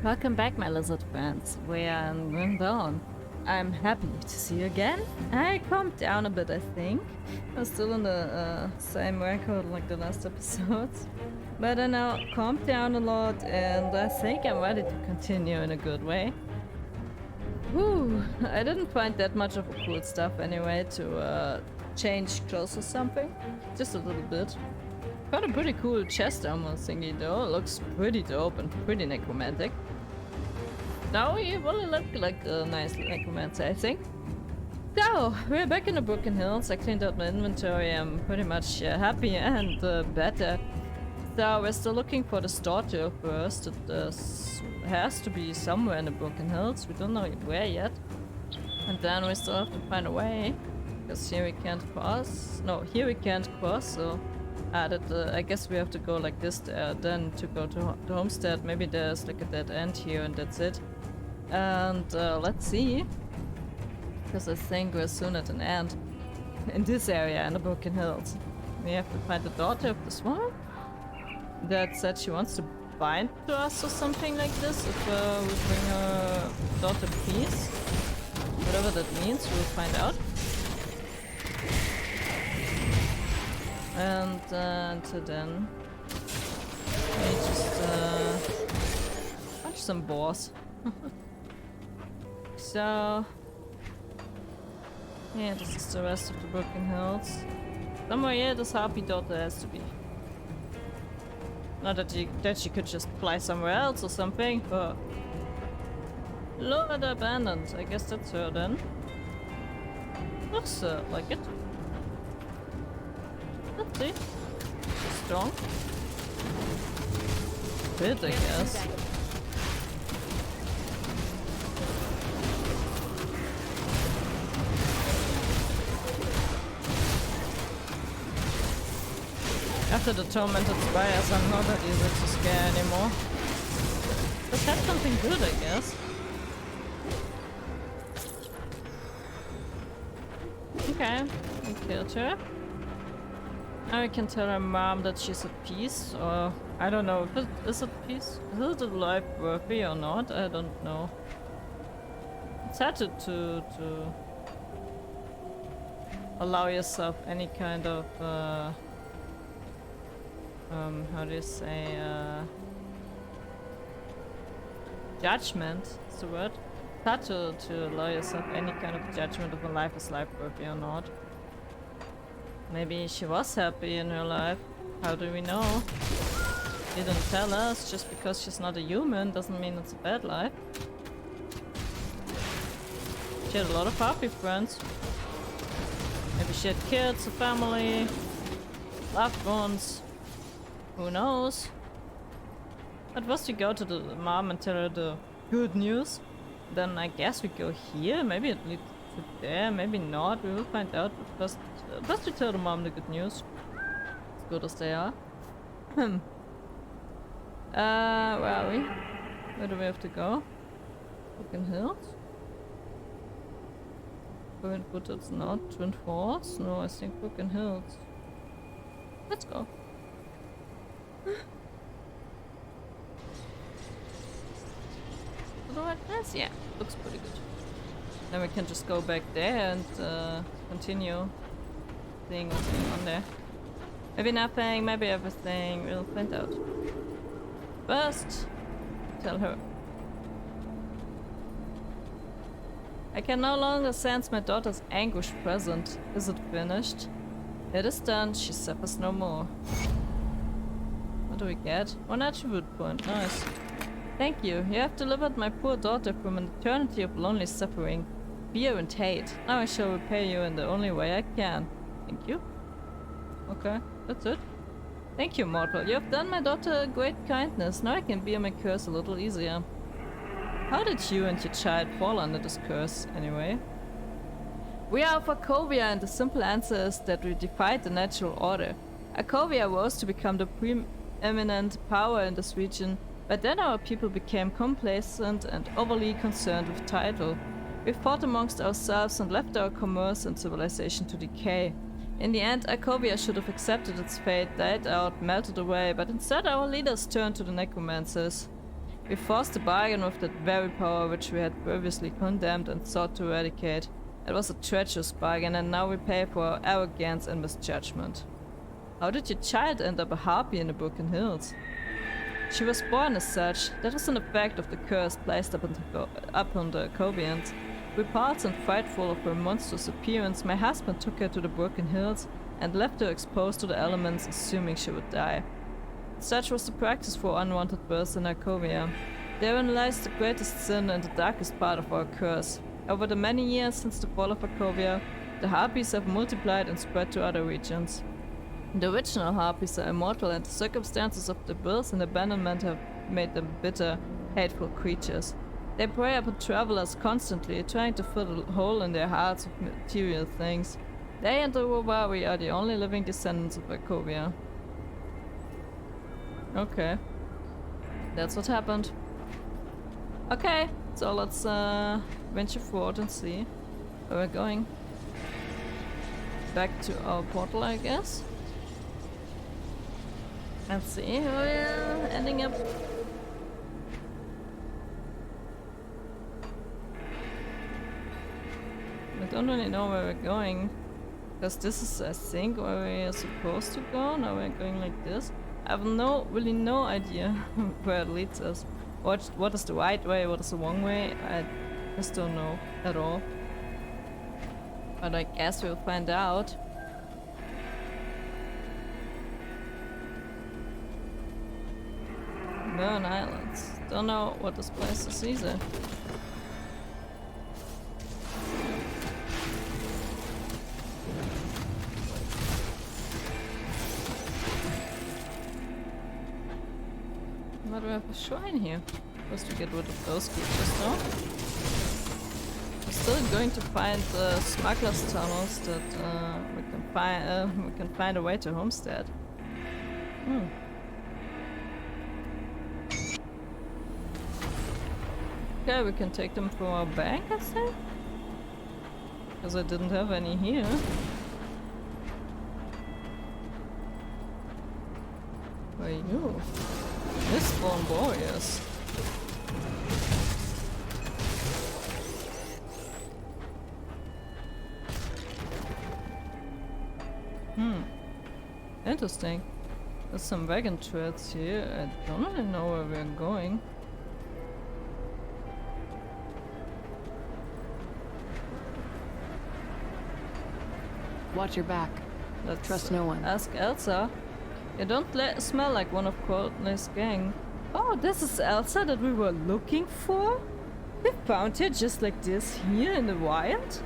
Welcome back, my lizard friends. We are going down. I'm happy to see you again. I calmed down a bit, I think. I'm still in the same record like the last episodes. But I now calmed down a lot and I think I'm ready to continue in a good way. Whew, I didn't find that much of a cool stuff anyway to change clothes or something. Just a little bit. Got a pretty cool chest armor thingy though. Looks pretty dope and pretty necromantic. Now we really look like a nice necromancer, I think. So, we're back in the Broken Hills. I cleaned out my inventory. I'm pretty much happy and better. So, we're still looking for the starter first. It has to be somewhere in the Broken Hills. We don't know where yet. And then we still have to find a way. Because here we can't cross. No, here we can't cross, so... I guess we have to go like this there, then to go to the homestead. Maybe there's like a dead end here and that's it. And let's see. Because I think we're soon at an end. In this area, in the Broken Hills. We have to find the daughter of the swamp. That said she wants to bind to us or something like this. If we bring her daughter peace. Whatever that means, we'll find out. And until then, we just punch some boars. So, yeah, this is the rest of the Broken Hills. Somewhere here, this harpy daughter has to be. Not that she could just fly somewhere else or something, but Lord abandoned. I guess that's her then. Looks like it. Let's see. Strong. Bit, I guess. After the tormented spires, I'm not that easy to scare anymore. But that's something good, I guess. Okay, we killed her. Now we can tell her mom that she's at peace, or I don't know if it is at peace. Is it life worthy or not? I don't know. It's hard to allow yourself any kind of how do you say judgment is the word. It's hard to allow yourself any kind of judgment of a life is life worthy or not. Maybe she was happy in her life. How do we know? Didn't tell us. Just because she's not a human doesn't mean it's a bad life. She had a lot of happy friends. Maybe she had kids, a family, loved ones. Who knows? But first we go to the mom and tell her the good news. Then I guess we go here. Maybe it leads to there, maybe not. We will find out. But first we tell the mom the good news. As good as they are. Where are we? Where do we have to go? Broken Hills? Broken Foot, it's not. Twin Falls? No, I think Broken Hills. Let's go. Yes, yeah, looks pretty good. Then we can just go back there and continue seeing what's going on there. Maybe nothing, maybe everything. We'll find out. First, tell her. I can no longer sense my daughter's anguish present. Is it finished? It is done. She suffers no more. What do we get? 1 attribute point. Nice. Thank you. You have delivered my poor daughter from an eternity of lonely suffering, fear and hate. Now I shall repay you in the only way I can. Thank you. Okay, that's it. Thank you, mortal. You have done my daughter a great kindness. Now I can bear my curse a little easier. How did you and your child fall under this curse, anyway? We are of Arkovia, and the simple answer is that we defied the natural order. Arkovia rose to become the preeminent power in this region, but then our people became complacent and overly concerned with title. We fought amongst ourselves and left our commerce and civilization to decay. In the end, Arkovia should have accepted its fate, died out, melted away, but instead our leaders turned to the necromancers. We forced a bargain with that very power which we had previously condemned and sought to eradicate. It was a treacherous bargain, and now we pay for our arrogance and misjudgment. How did your child end up a harpy in the Broken Hills? She was born as such. That was an effect of the curse placed upon the Covians. Repulsed and frightful of her monstrous appearance, my husband took her to the Broken Hills and left her exposed to the elements, assuming she would die. Such was the practice for unwanted births in Arcovia. Therein lies the greatest sin and the darkest part of our curse. Over the many years since the fall of Arcovia, the harpies have multiplied and spread to other regions. The original harpies are immortal, and the circumstances of the birth and abandonment have made them bitter, hateful creatures. They prey upon travelers constantly, trying to fill a hole in their hearts with material things. They and the Rovari are the only living descendants of Arcovia. Okay. That's what happened. Okay, so let's venture forward and see where we're going. Back to our portal, I guess. Let's see where we're ending up. I don't really know where we're going. Because this is, I think, where we're supposed to go. Now we're going like this. I have really no idea where it leads us. What is the right way, what is the wrong way? I just don't know at all. But I guess we'll find out. Burn Islands. Don't know what this place is either. Why do we have a shrine here? Supposed to get rid of those creatures now. We're still going to find the smugglers' tunnels that we can find a way to Homestead. Okay, we can take them from our bank, I think? Because I didn't have any here. Where are you? Mistborn warriors. Interesting. There's some wagon treads here. I don't really know where we're going. Watch your back. Let's trust no one. Ask Elsa. You don't smell like one of Courtney's gang. Oh, this is Elsa that we were looking for? We found her just like this here in the wild?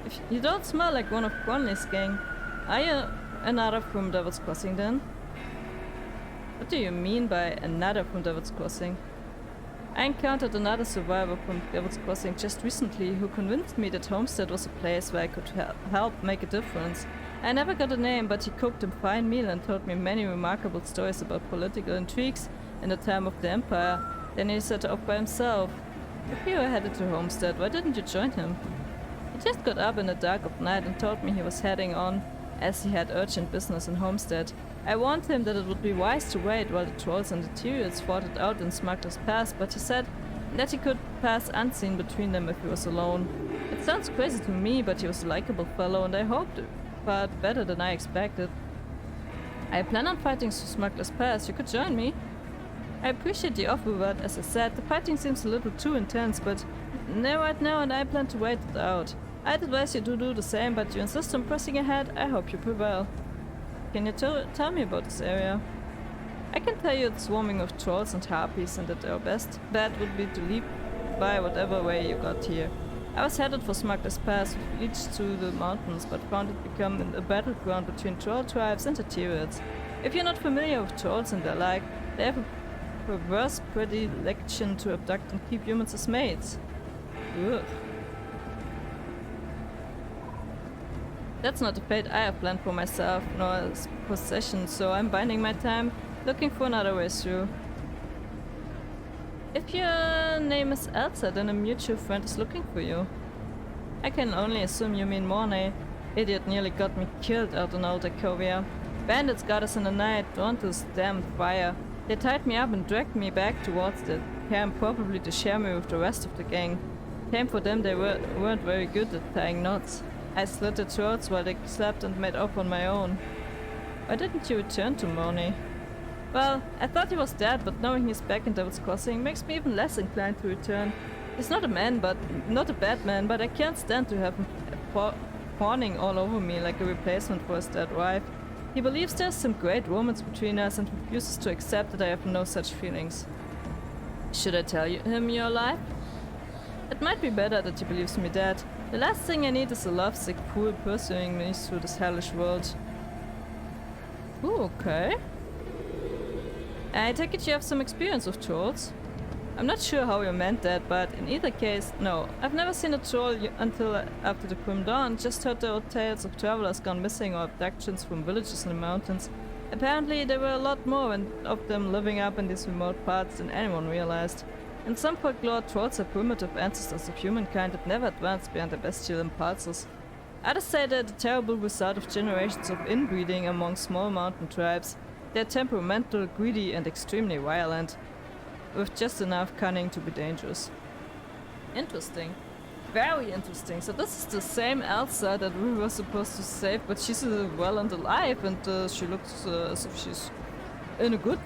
If you don't smell like one of Courtney's gang, are you another from Devil's Crossing then? What do you mean by another from Devil's Crossing? I encountered another survivor from Devil's Crossing just recently who convinced me that Homestead was a place where I could help make a difference. I never got a name, but he cooked a fine meal and told me many remarkable stories about political intrigues in the time of the Empire. Then he set off by himself. If you were headed to Homestead, why didn't you join him? He just got up in the dark of night and told me he was heading on, as he had urgent business in Homestead. I warned him that it would be wise to wait while the trolls and the Tyrians fought it out in Smuggler's Pass, but he said that he could pass unseen between them if he was alone. It sounds crazy to me, but he was a likable fellow, and I hoped it fared better than I expected. I plan on fighting through Smuggler's Pass. You could join me. I appreciate the offer, but as I said, the fighting seems a little too intense, but right now and I plan to wait it out. I'd advise you to do the same, but you insist on pressing ahead. I hope you prevail. Can you tell me about this area? I can tell you it's swarming with trolls and harpies, and that our best bet would be to leap by whatever way you got here. I was headed for Smuggler's Pass, which leads to the mountains, but found it become a battleground between troll tribes and the Tyrians. If you're not familiar with trolls and their like, they have a perverse predilection to abduct and keep humans as mates. Ugh. That's not the fate I have planned for myself, nor as possession, so I'm biding my time, looking for another way through. If your name is Elsa, then a mutual friend is looking for you. I can only assume you mean Mornay. Idiot nearly got me killed out in old Arcovia. Bandits got us in the night, drawn to this damned fire. They tied me up and dragged me back towards the camp, probably to share me with the rest of the gang. Came for them, they weren't very good at tying knots. I slit their throats while they slept and made off on my own. Why didn't you return to Moni? Well, I thought he was dead, but knowing he's back in Devil's Crossing makes me even less inclined to return. He's not a man, but not a bad man, but I can't stand to have him fawning all over me like a replacement for his dead wife. He believes there's some great romance between us and refuses to accept that I have no such feelings. Should I tell him you're alive? It might be better that he believes me dead. The last thing I need is a lovesick fool pursuing me through this hellish world. Ooh, okay. I take it you have some experience with trolls. I'm not sure how you meant that, but in either case, no. I've never seen a troll until after the Grim Dawn, just heard the old tales of travelers gone missing or abductions from villages in the mountains. Apparently there were a lot more of them living up in these remote parts than anyone realized. In some folklore, trolls are primitive ancestors of humankind that never advanced beyond their bestial impulses. Others say they're the terrible result of generations of inbreeding among small mountain tribes. They're temperamental, greedy, and extremely violent, with just enough cunning to be dangerous. Interesting. Very interesting. So this is the same Elsa that we were supposed to save, but she's well and alive, and she looks as if she's in a good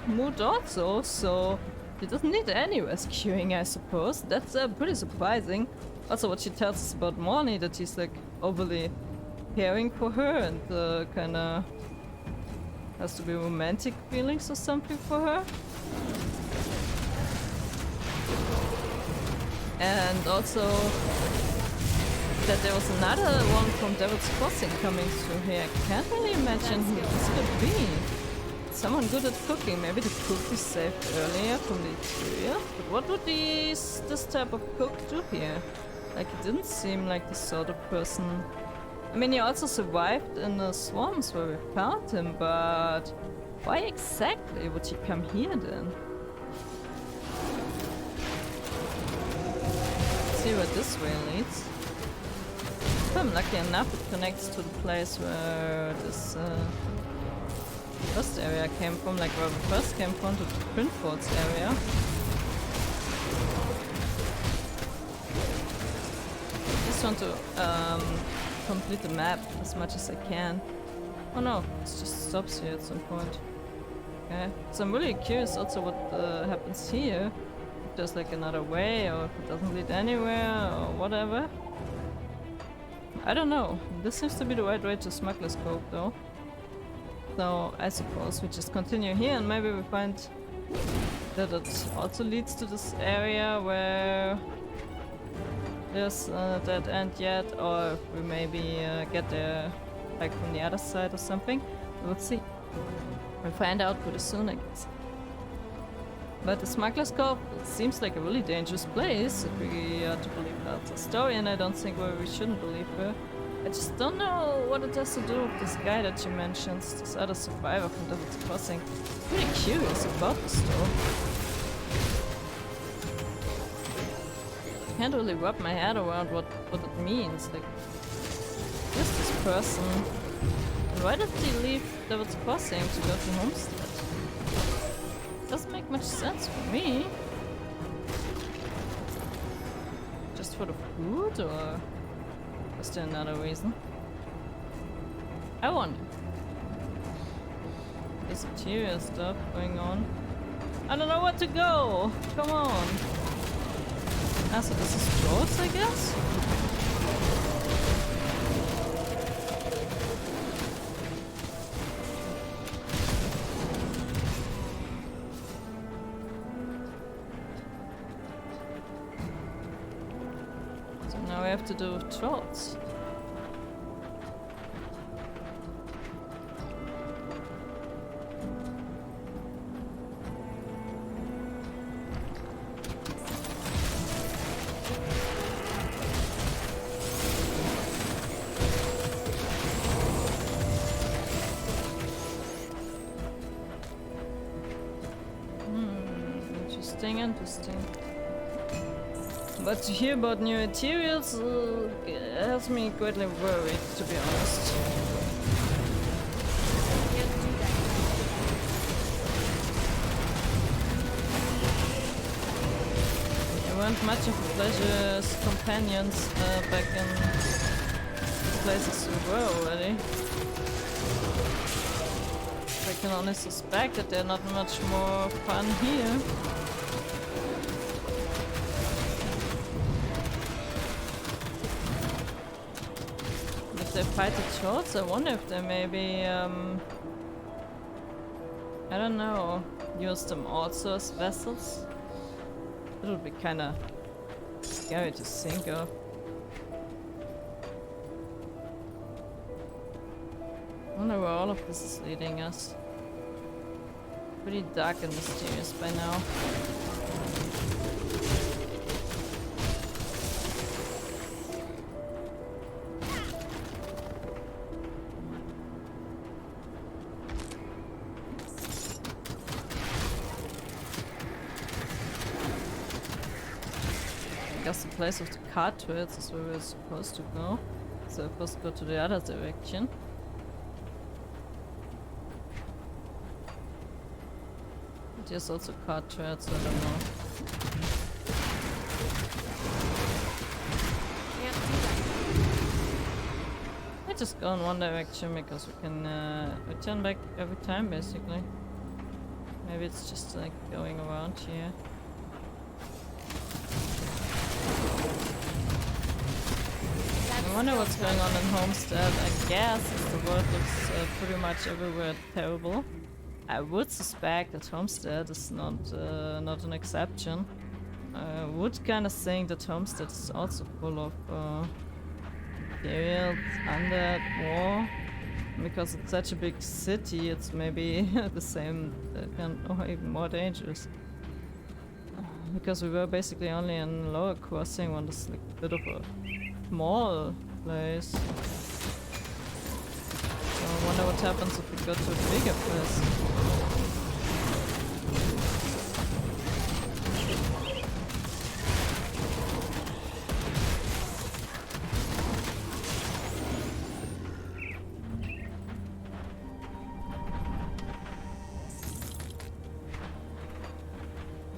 mood also, so she doesn't need any rescuing, I suppose. That's pretty surprising. Also what she tells us about Morny, that he's like overly caring for her and kinda has to be romantic feelings or something for her. And also that there was another one from Devil's Crossing coming through here. I can't really imagine who this could be. Someone good at cooking. Maybe the cook we saved earlier from the interior? But what would this type of cook do here? Like, he didn't seem like the sort of person. I mean, he also survived in the swamps where we found him, but why exactly would he come here then? Let's see where this way leads. If I'm lucky enough, it connects to the place where this first area came from, like where we first came from, to the Printfords area. I just want to complete the map as much as I can. Oh no, it just stops here at some point. Okay, so I'm really curious also what happens here. If there's like another way, or if it doesn't lead anywhere, or whatever. I don't know. This seems to be the right way to Smuggler's Cove though. So I suppose we just continue here and maybe we find that it also leads to this area where there's a dead end yet, or if we maybe get there like from the other side or something. We'll see. We'll find out pretty soon, I guess. But the Smuggler's Cove seems like a really dangerous place if we are to believe Elsa's story, and I don't think we shouldn't believe her. I just don't know what it has to do with this guy that she mentions, this other survivor from Devil's Crossing. I'm really curious about this though. I can't really wrap my head around what it means. Like, who's this person? And why did he leave Devil's Crossing to go to Homestead? Doesn't make much sense for me. Just for the food, or was there another reason? I wonder. There's interior stuff going on. I don't know where to go! Come on! Ah, so this is George, I guess? So now we have to do trolls. Interesting. But to hear about new materials has me greatly worried, to be honest. weren't much of a pleasure's companions back in the places we were already. I can only suspect that they're not much more fun here. If they fight the trolls, I wonder if they maybe, I don't know, use them also as vessels? It would be kinda scary to think of. I wonder where all of this is leading us. Pretty dark and mysterious by now. I guess the place of the cartwheels is where we're supposed to go. So we're supposed to go to the other direction. There's also card threads, I don't know. I just go in one direction because we can return back every time basically. Maybe it's just like going around here. I wonder what's going on in Homestead. I guess the world looks pretty much everywhere terrible. I would suspect that Homestead is not an exception. I would kind of think that Homestead is also full of periods, undead, war. Because it's such a big city, it's maybe the same, or even more dangerous. Because we were basically only in Lower Crossing, when this like a bit of a small place. I wonder what happens if we go to a bigger place.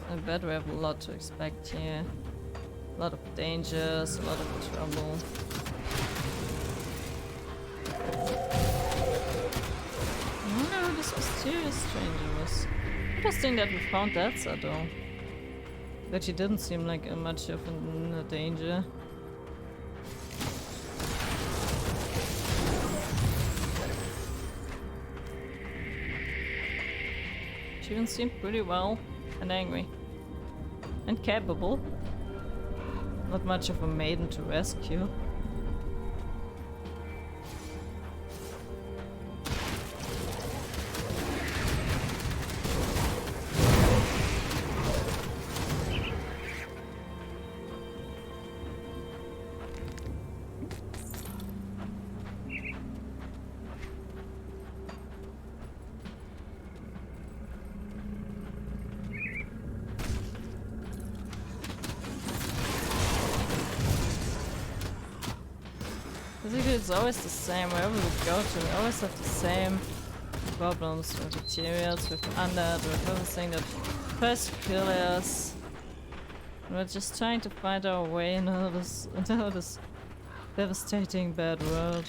I bet we have a lot to expect here. A lot of dangers, a lot of trouble. This mysterious stranger was. Interesting that we found that though. But she didn't seem like much of a danger. She even seemed pretty well and angry. And capable. Not much of a maiden to rescue. Basically, it's always the same. Wherever we go to, we always have the same problems with materials, with undead, with everything that tries to kill us. We're just trying to find our way into this devastating bad world.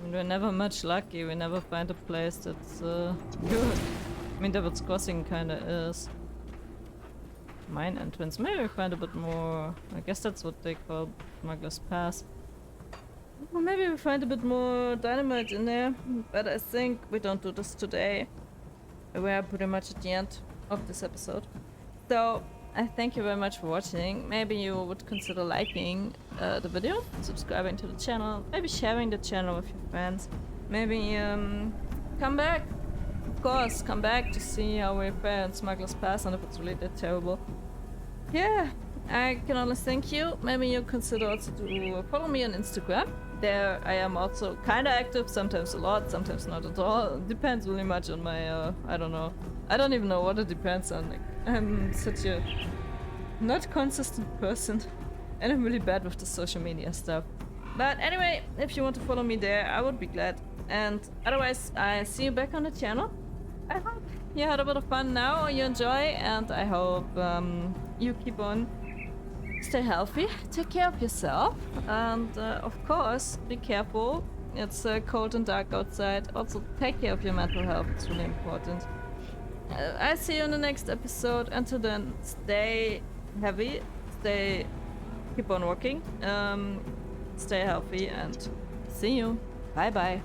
And we're never much lucky. We never find a place that's good. I mean, Devil's Crossing kinda is. Mine entrance. Maybe we find a bit more. I guess that's what they call Smuggler's Pass. Or maybe we find a bit more dynamite in there. But I think we don't do this today. We're pretty much at the end of this episode. So I thank you very much for watching. Maybe you would consider liking the video, subscribing to the channel, maybe sharing the channel with your friends. Maybe come back. Of course, come back to see how we fare in Smuggler's Pass and if it's really that terrible. Yeah, I can only thank you. Maybe you consider also to follow me on Instagram. There I am also kinda active, sometimes a lot, sometimes not at all. It depends really much on my, I don't know. I don't even know what it depends on. Like, I'm such a not consistent person and I'm really bad with the social media stuff. But anyway, if you want to follow me there, I would be glad. And otherwise, I see you back on the channel. I hope. you had a bit of fun now, you enjoy, and I hope you keep on. Stay healthy, take care of yourself, and of course, be careful. It's cold and dark outside. Also, take care of your mental health, it's really important. I'll see you in the next episode. Until then, stay heavy, keep on working, stay healthy, and see you. Bye bye.